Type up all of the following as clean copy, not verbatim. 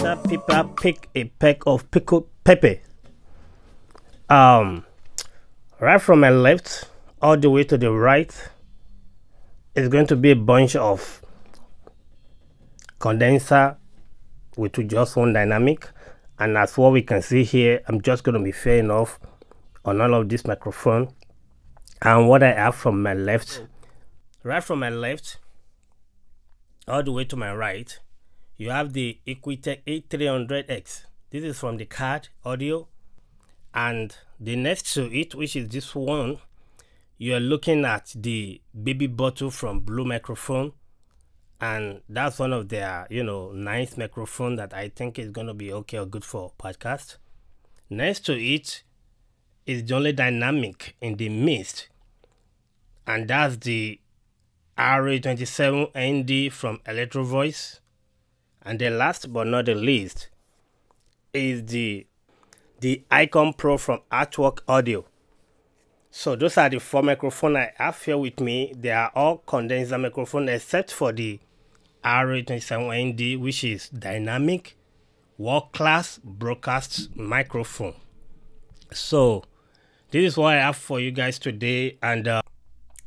After people pick a peck of pickled pepper, right from my left all the way to the right is going to be a bunch of condenser with just one dynamic, and as what we can see here, I'm just going to be fair enough on all of this microphone. And what I have from my left, right from my left all the way to my right, you have the Equitech A300X. This is from the Card Audio, and the next to it, which is this one, you are looking at the Baby Bottle from Blue Microphone, and that's one of their nice microphone that I think is going to be okay or good for podcast. Next to it is the only dynamic in the mist, and that's the RA27ND from Electro Voice. And the last but not the least is the Icon Pro from Artwork Audio. So those are the four microphones I have here with me. They are all condenser microphones except for the RA27ND, which is dynamic world-class broadcast microphone. So this is what I have for you guys today, and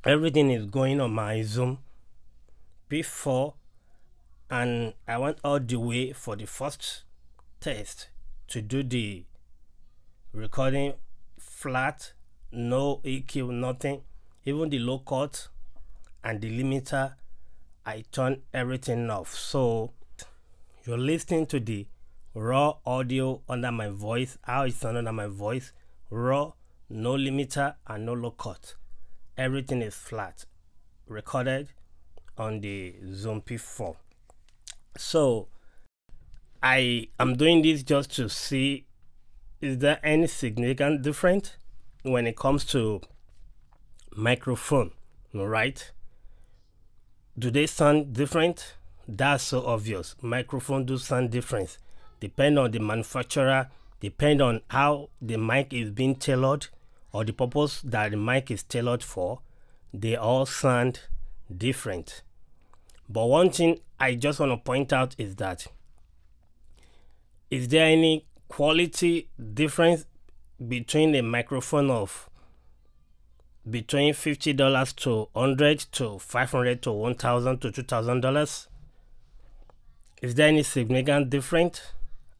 everything is going on my Zoom P4, and I went all the way for the first test to do the recording flat, no EQ, nothing, even the low cut and the limiter, I turned everything off. So you're listening to the raw audio under my voice, how it's under my voice, raw, no limiter and no low cut. Everything is flat, recorded on the Zoom P4. So I am doing this just to see, is there any significant difference when it comes to microphone, right? Do they sound different? That's so obvious. Microphone do sound different. Depend on the manufacturer, depend on how the mic is being tailored or the purpose that the mic is tailored for. They all sound different. But one thing I just want to point out is that, is there any quality difference between a microphone of between $50 to $100 to $500 to $1,000 to $2,000? Is there any significant difference?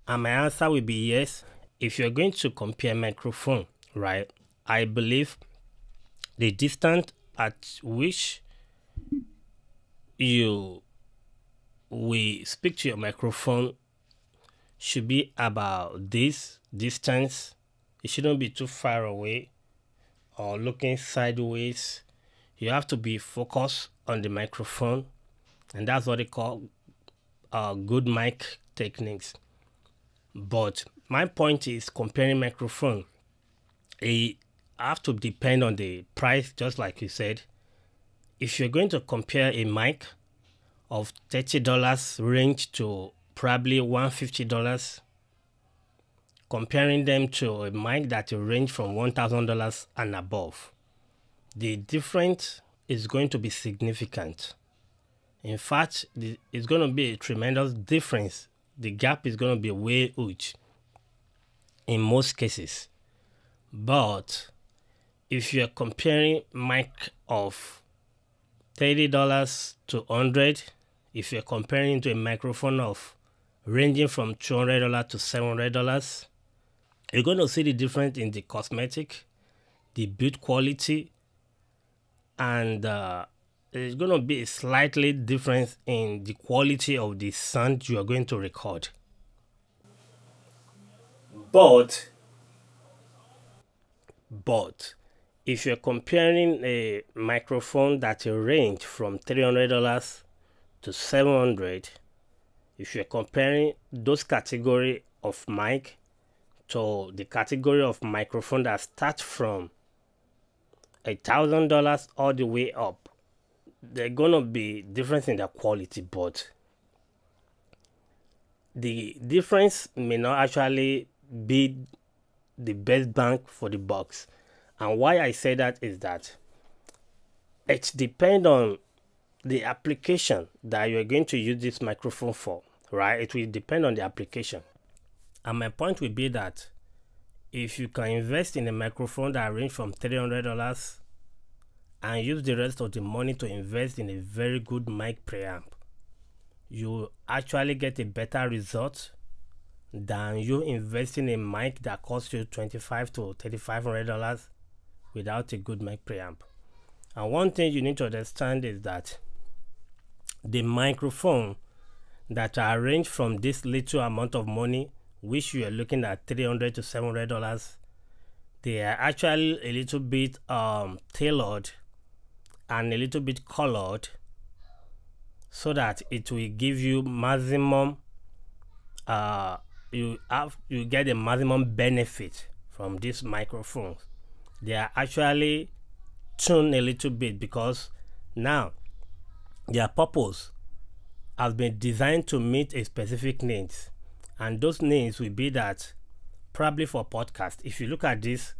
And my answer will be yes. If you're going to compare microphone, right, I believe the distance at which you will speak to your microphone should be about this distance. It shouldn't be too far away or looking sideways. You have to be focused on the microphone, and that's what they call good mic techniques. But my point is, comparing microphone, it have to depend on the price, just like you said. If you're going to compare a mic of $30 range to probably $150, comparing them to a mic that will range from $1,000 and above, the difference is going to be significant. In fact, it's going to be a tremendous difference. The gap is going to be way huge in most cases. But if you're comparing mic of $30 to $100, if you're comparing to a microphone of ranging from $200 to $700, you're going to see the difference in the cosmetic, the build quality, and there's going to be a slightly difference in the quality of the sound you are going to record. But if you're comparing a microphone that will range from $300 to $700, if you're comparing those category of mic to the category of microphone that starts from $1,000 all the way up, there's gonna be difference in the quality, but the difference may not actually be the best bang for the bucks. And why I say that is that it depends on the application that you're going to use this microphone for. right? It will depend on the application. And my point will be that if you can invest in a microphone that range from $300 and use the rest of the money to invest in a very good mic preamp, you actually get a better result than you investing in a mic that costs you $2,500 to $3,500 without a good mic preamp. And one thing you need to understand is that the microphone that are ranged from this little amount of money, which you are looking at $300 to $700, they are actually a little bit tailored and a little bit colored so that it will give you maximum you get a maximum benefit from these microphones. They are actually tuned a little bit because now their purpose has been designed to meet a specific needs, and those needs will be that probably for podcast. If you look at this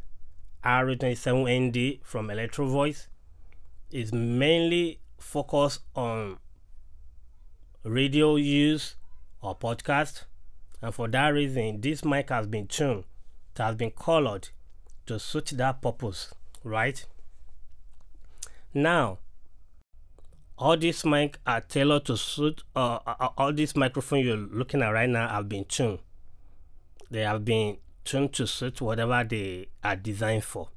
RA27ND from Electro Voice, is mainly focused on radio use or podcast, and for that reason this mic has been tuned, it has been colored to suit that purpose, right? Now all these mic are tailored to suit all these microphones you're looking at right now have been tuned. They have been tuned to suit whatever they are designed for.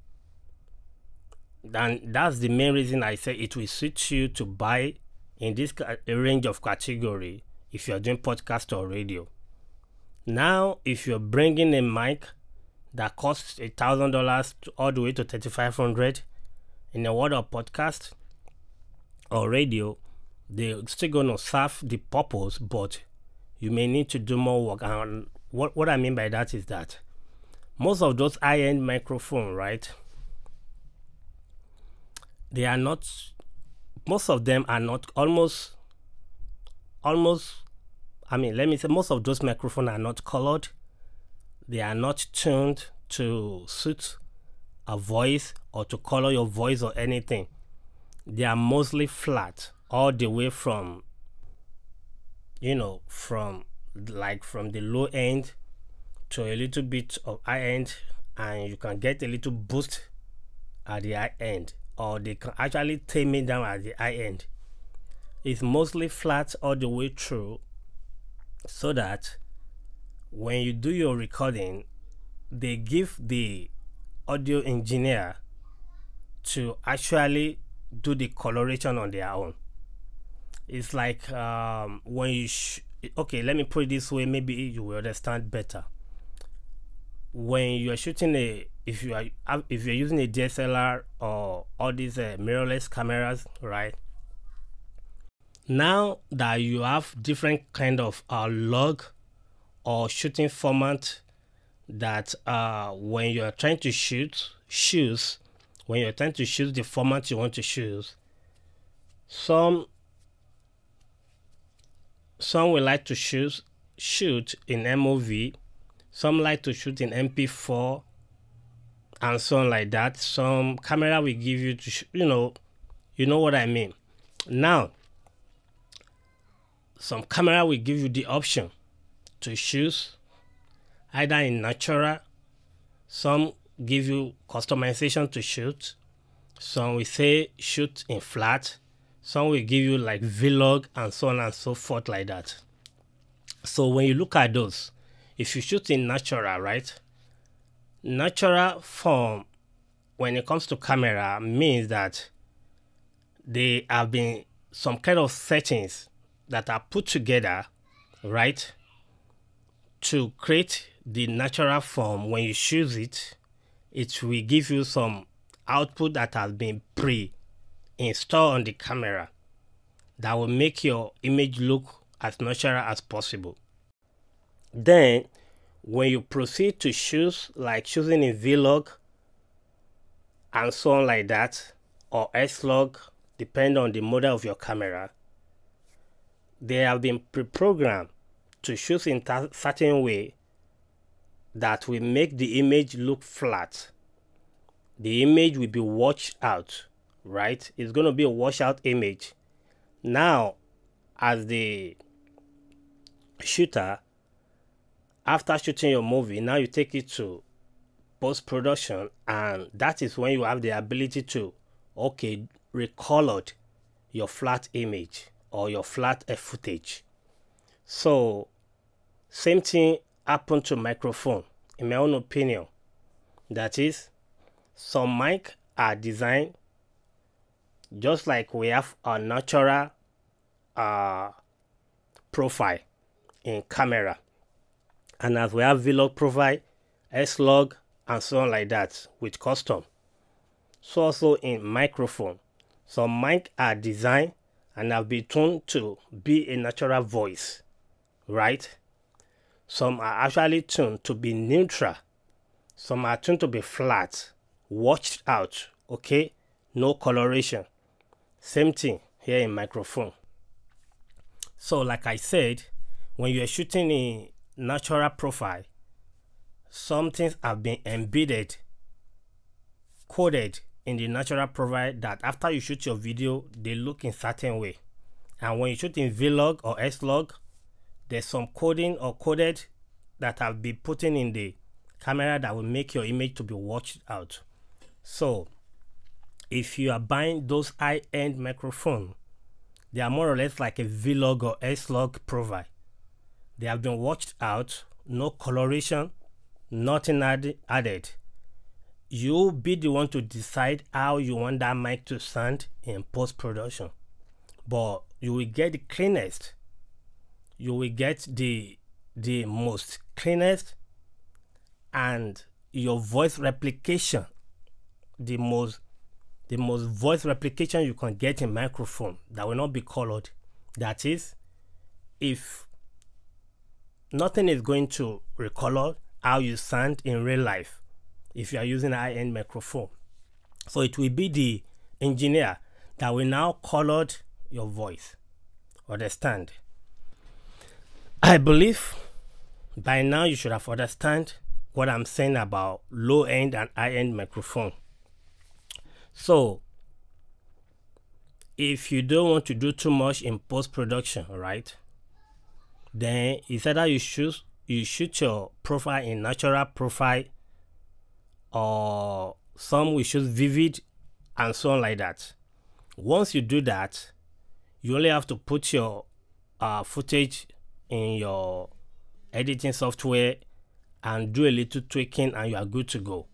And that's the main reason I say it will suit you to buy in this range of category if you're doing podcast or radio. Now, if you're bringing a mic that costs $1,000 all the way to $3,500 in the world of podcast or radio, they're still going to serve the purpose, but you may need to do more work. And what I mean by that is that most of those high-end microphones, right, they are not, most of them are not, almost, I mean, let me say most of those microphones are not colored. They are not tuned to suit a voice or to color your voice or anything. They are mostly flat all the way from, you know, from the low end to a little bit of high end, and you can get a little boost at the high end, or they can actually tame it down at the high end. It's mostly flat all the way through, so that when you do your recording, they give the audio engineer to actually do the coloration on their own. It's like when you okay, let me put it this way, maybe you will understand better. When you are shooting if you're using a DSLR or all these mirrorless cameras, right? Now that you have different kind of log or shooting format that when you are trying to choose the format you want to choose, some will like to shoot in MOV, some like to shoot in MP4, and so on like that. Some camera will give you to you know what I mean. Now some camera will give you the option to choose either in natural, some give you customization to shoot, some will say shoot in flat, some will give you like vlog and so on and so forth like that. So when you look at those, if you shoot in natural, right, natural form when it comes to camera means that they have been some kind of settings that are put together, right, to create the natural form. When you choose it, it will give you some output that has been pre-installed on the camera that will make your image look as natural as possible. Then when you proceed to choose, like choosing in Vlog and so on like that, or S-Log, depending on the model of your camera, they have been pre-programmed to choose in a certain way that will make the image look flat. The image will be washed out, right? It's going to be a washed out image. Now, as the shooter, after shooting your movie, now you take it to post-production, and that is when you have the ability to, okay, recolor your flat image or your flat footage. So same thing happened to microphone, in my own opinion. That is, some mic are designed just like we have a natural profile in camera, and as we have vlog profile, S-Log, and so on like that with custom. So also in microphone, some mic are designed and have been tuned to be a natural voice, right? Some are actually tuned to be neutral. Some are tuned to be flat, washed out, okay? No coloration. Same thing here in microphone. So like I said, when you're shooting in natural profile, some things have been embedded, coded in the natural profile, that after you shoot your video, they look in certain way. And when you shoot in Vlog or S-Log, there's some coding or coded that have been put in the camera that will make your image to be washed out. So if you are buying those high-end microphone, they are more or less like a Vlog or S-Log profile. They have been washed out, no coloration, nothing added. You be the one to decide how you want that mic to sound in post-production, but you will get the cleanest, you will get the most cleanest, and your voice replication, the most voice replication you can get in microphone that will not be colored. That is, if nothing is going to recolor how you sound in real life if you are using a high-end microphone. So it will be the engineer that will now color your voice. Understand? I believe by now you should have understand what I'm saying about low-end and high-end microphone. So if you don't want to do too much in post-production, right, then it's either you shoot your profile in natural profile, or some will shoot vivid, and so on like that. Once you do that, you only have to put your footage in your editing software and do a little tweaking, and you are good to go,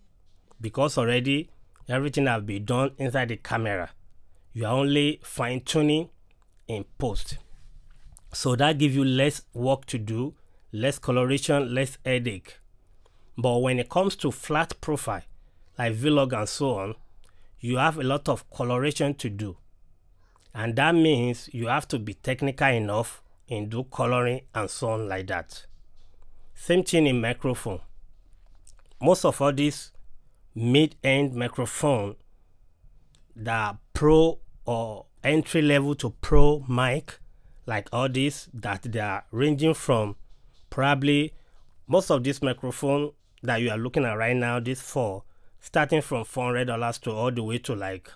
because already everything has been done inside the camera. You are only fine-tuning in post. So that gives you less work to do, less coloration, less headache. But when it comes to flat profile, like Vlog and so on, you have a lot of coloration to do. And that means you have to be technical enough in do coloring and so on like that. Same thing in microphone. Most of all these mid-end microphone, the pro or entry level to pro mic, like all these, that they are ranging from probably most of this microphone that you are looking at right now, this four, starting from $400 to all the way to like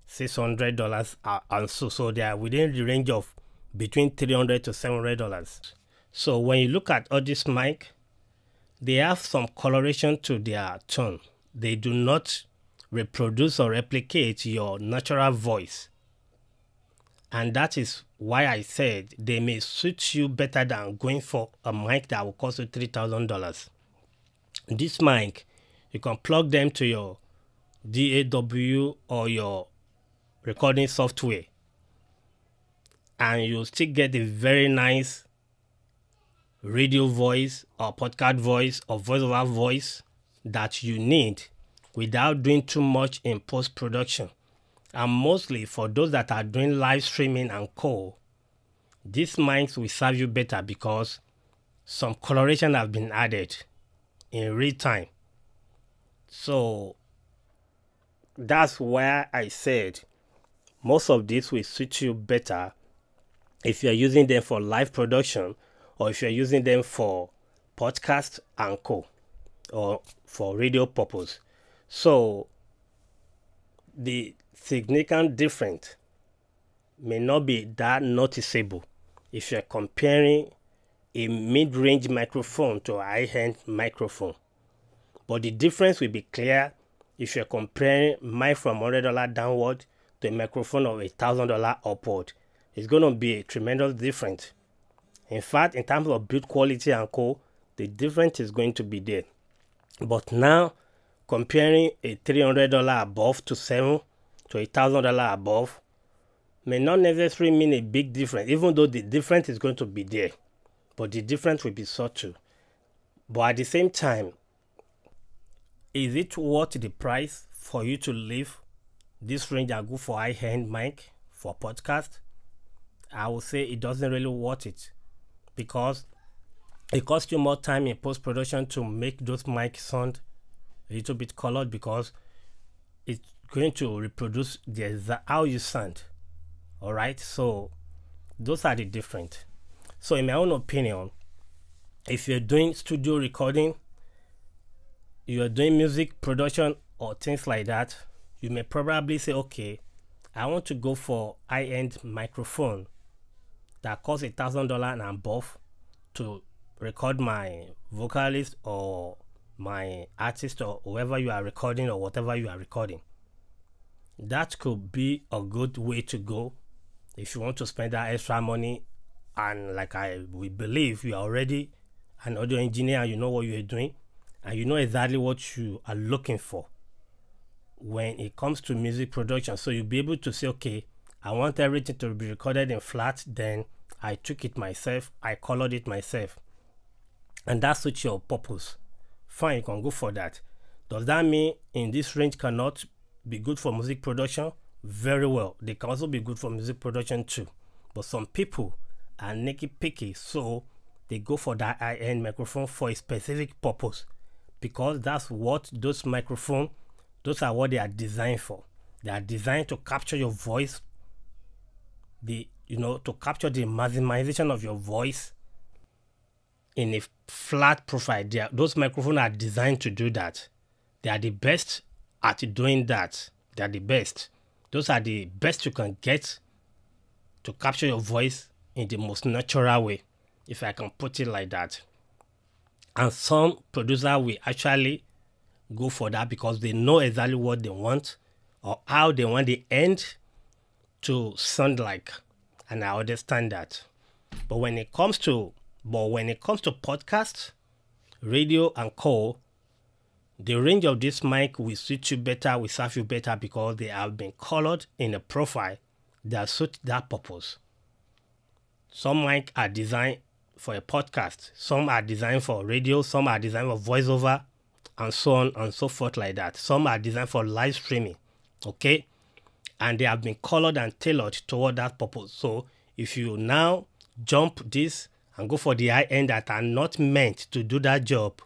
$600 and so they are within the range of between $300 to $700. So when you look at all this mic, they have some coloration to their tone. They do not reproduce or replicate your natural voice, and that is why I said they may suit you better than going for a mic that will cost you $3,000. This mic, you can plug them to your DAW or your recording software, and you'll still get a very nice radio voice or podcast voice or voiceover voice that you need without doing too much in post-production. And mostly for those that are doing live streaming and co, these mics will serve you better because some coloration have been added in real time. So that's where I said most of this will suit you better if you're using them for live production, or if you're using them for podcast and co, or for radio purpose. So the significant difference may not be that noticeable if you're comparing a mid-range microphone to a high-end microphone. But the difference will be clear if you're comparing mic from $100 downward to a microphone of $1,000 upward. It's going to be a tremendous difference. In fact, in terms of build quality and co, the difference is going to be there. But now, comparing a $300 above to $1,000 above may not necessarily mean a big difference, even though the difference is going to be there. But the difference will be subtle. But at the same time, is it worth the price for you to leave this range and go for high-end mic for podcast? I would say it doesn't really worth it, because it costs you more time in post-production to make those mics sound a little bit colored, because it's going to reproduce how you sound. Alright, so those are the different. So in my own opinion, if you're doing studio recording, you're doing music production or things like that, you may probably say, okay, I want to go for high-end microphone that costs $1,000 and above to record my vocalist or my artist or whoever you are recording or whatever you are recording. That could be a good way to go if you want to spend that extra money. And like we believe you are already an audio engineer and you know what you are doing and you know exactly what you are looking for when it comes to music production. So you'll be able to say, okay, I want everything to be recorded in flat, then I took it myself, I colored it myself, and that suits your purpose. Fine, you can go for that. Does that mean in this range cannot be good for music production? Very well, they can also be good for music production too. But some people are nitty picky, so they go for that high-end microphone for a specific purpose, because that's what those microphones, those are what they are designed for. They are designed to capture your voice, to capture the maximization of your voice in a flat profile. Those microphones are designed to do that. They are the best at doing that. They are the best. Those are the best you can get to capture your voice in the most natural way, if I can put it like that. And some producers will actually go for that because they know exactly what they want or how they want the end to sound like, and I understand that. But when it comes to podcast, radio, and co, the range of this mic will suit you better, will serve you better, because they have been colored in a profile that suit that purpose. Some mic are designed for a podcast, some are designed for radio, some are designed for voiceover, and so on and so forth like that. Some are designed for live streaming, okay? And they have been colored and tailored toward that purpose. So if you now jump this and go for the high end that are not meant to do that job,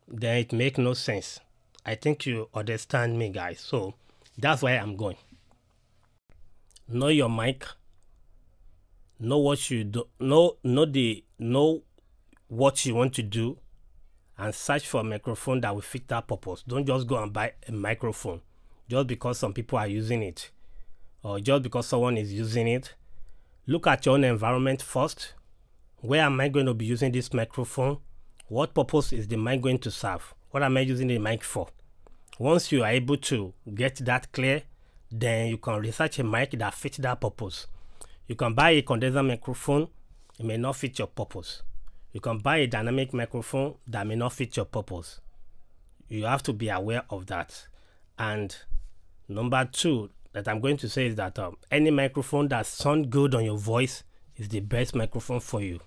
then it makes no sense. I think you understand me, guys. So that's why I'm going. Know your mic. Know what you do. Know what you want to do, and search for a microphone that will fit that purpose. Don't just go and buy a microphone just because some people are using it, or just because someone is using it. Look at your own environment first. Where am I going to be using this microphone? What purpose is the mic going to serve? What am I using the mic for? Once you are able to get that clear, then you can research a mic that fits that purpose. You can buy a condenser microphone, it may not fit your purpose. You can buy a dynamic microphone that may not fit your purpose. You have to be aware of that. And number two that I'm going to say is that any microphone that sounds good on your voice is the best microphone for you.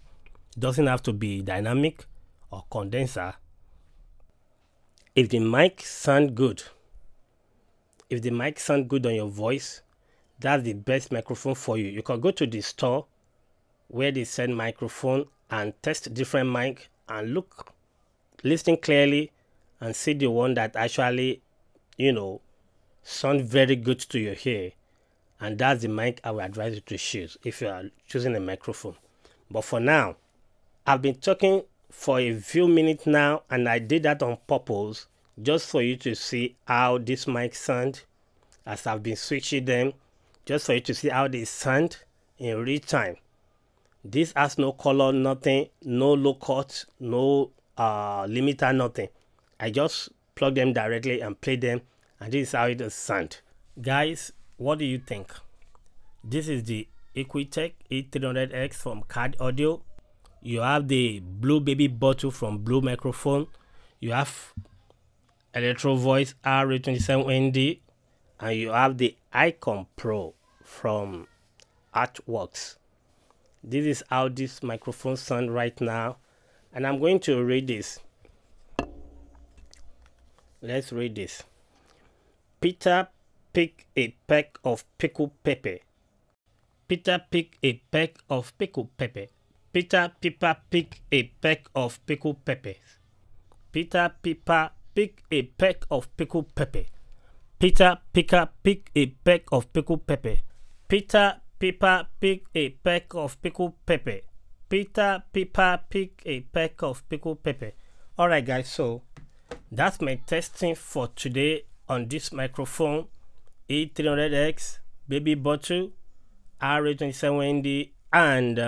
It doesn't have to be dynamic or condenser. If the mic sounds good, on your voice, that's the best microphone for you. You can go to the store where they sell microphone and test different mic and listen clearly and see the one that actually, sound very good to your ear. And that's the mic I would advise you to choose if you are choosing a microphone. But for now, I've been talking for a few minutes now, and I did that on purpose just for you to see how this mic sound as I've been switching them, just for you to see how they sound in real time. This has no color, nothing, no low cut, no limiter, nothing. I just plug them directly and play them, and this is how it does sound. Guys, what do you think? This is the Equitech E300X from Card Audio. You have the Blue Baby Bottle from Blue Microphone. You have Electro Voice RA27ND, and you have the Icon Pro from Artworks. This is how this microphone sounds right now, and I'm going to read this. Let's read this. Peter picked a peck of pickled pepper. Peter picked a peck of pickled pepper. Peter Piper picked a peck of pickled peppers. Peter Piper picked a peck of pickled pepper. Peter Picker picked a peck of pickled pepper. Peter Piper picked a peck of pickled pepper. Peter Piper picked a peck of pickled pepper. Alright guys, so that's my testing for today on this microphone E300X Baby Bottle RA27ND and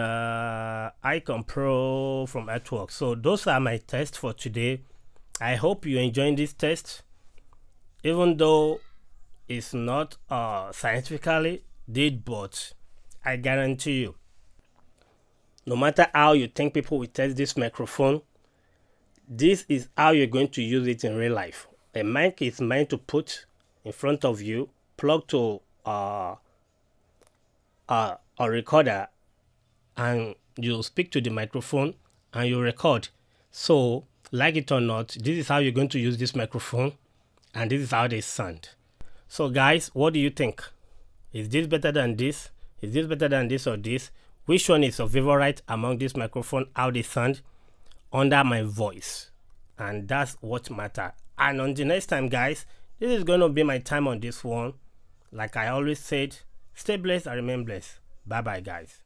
Icon Pro from Artworks. So those are my tests for today. I hope you enjoying this test, even though it's not scientifically did, but I guarantee you, no matter how you think people will test this microphone, this is how you're going to use it in real life. A mic is meant to put in front of you, plug to a recorder, and you speak to the microphone and you record. So like it or not, this is how you're going to use this microphone, and this is how they sound. So guys, what do you think? Is this better than this? Is this better than this or this? Which one is your favorite among this microphone, how they sound under my voice? And that's what matters. And on the next time guys, this is going to be my time on this one. Like I always said, stay blessed and remain blessed. Bye bye guys.